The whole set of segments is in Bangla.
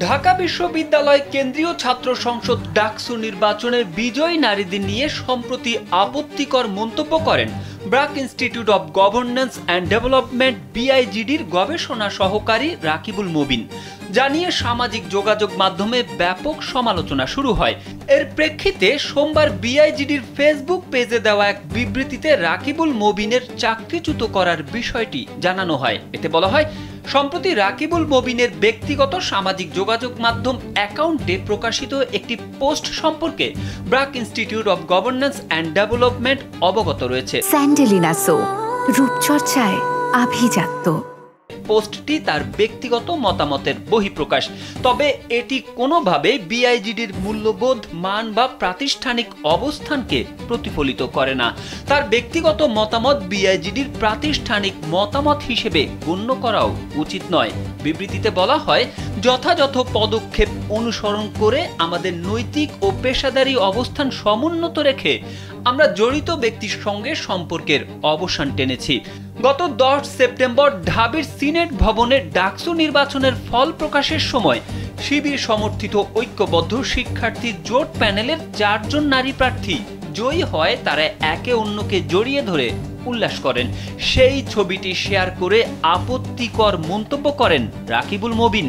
ঢাকা বিশ্ববিদ্যালয় কেন্দ্রীয় ছাত্র সংসদ ডাকসু নির্বাচনের বিজয়ী নারীদের নিয়ে সম্প্রতি আপত্তিকর মন্তব্য করেন BRAC institute of governance and development বিআইজিডির গবেষণা সহকারী রাকিবুল মুবিন। জানিয়ে সামাজিক যোগাযোগ মাধ্যমে ব্যাপক সমালোচনা শুরু হয়। এর প্রেক্ষিতে সোমবার বিআইজিডির ফেসবুক পেজে দেওয়া এক বিবৃতিতে রাকিবুল মুবিনের চাকরিচ্যুত করার বিষয়টি জানানো হয়। এতে বলা হয়, সম্প্রতি রাকিবুল মুবিনের ব্যক্তিগত সামাজিক যোগাযোগ মাধ্যম অ্যাকাউন্টে প্রকাশিত একটি পোস্ট সম্পর্কে BRAC institute of governance and development অবগত রয়েছে। স্যান্ডেলিনা সো, রূপচর্চায় আভিজাত্য। পোস্টটি তার ব্যক্তিগত মতামতের বহিঃপ্রকাশ, তবে এটি কোনোভাবে বিআইজিডির মূল্যবোধ, মান বা প্রাতিষ্ঠানিক অবস্থানকে প্রতিফলিত করে না। তার ব্যক্তিগত মতামত বিআইজিডির প্রাতিষ্ঠানিক মতামত হিসেবে গণ্য করাও উচিত নয়। বিবৃতিতে বলা হয়, যথাযথ পদক্ষেপ অনুসরণ করে আমাদের নৈতিক ও পেশাদারী অবস্থান সমুন্নত রেখে আমরা জড়িত ব্যক্তির সঙ্গে সম্পর্কের অবসান টেনেছি। গত 10 সেপ্টেম্বর ঢাবির সিনেট ভবনে ডাকসু নির্বাচনের ফল প্রকাশের সময় শিবির সমর্থিত ঐক্যবদ্ধ শিক্ষার্থী জোট প্যানেলের 4 জন নারী প্রার্থী জয়ী হয়। তারা একে অন্যকে জড়িয়ে ধরে উল্লাস করেন। সেই ছবিটি শেয়ার করে আপত্তিকর মন্তব্য করেন রাকিবুল মুবিন।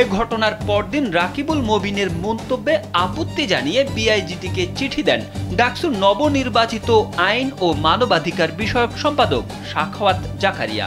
এ ঘটনার পরদিন রাকিবুল মুবিনের মন্তব্যে আপত্তি জানিয়ে বিআইজিডিকে চিঠি দেন ডাকসুর নবনির্বাচিত আইন ও মানবাধিকার বিষয়ক সম্পাদক সাখাওয়াত জাকারিয়া।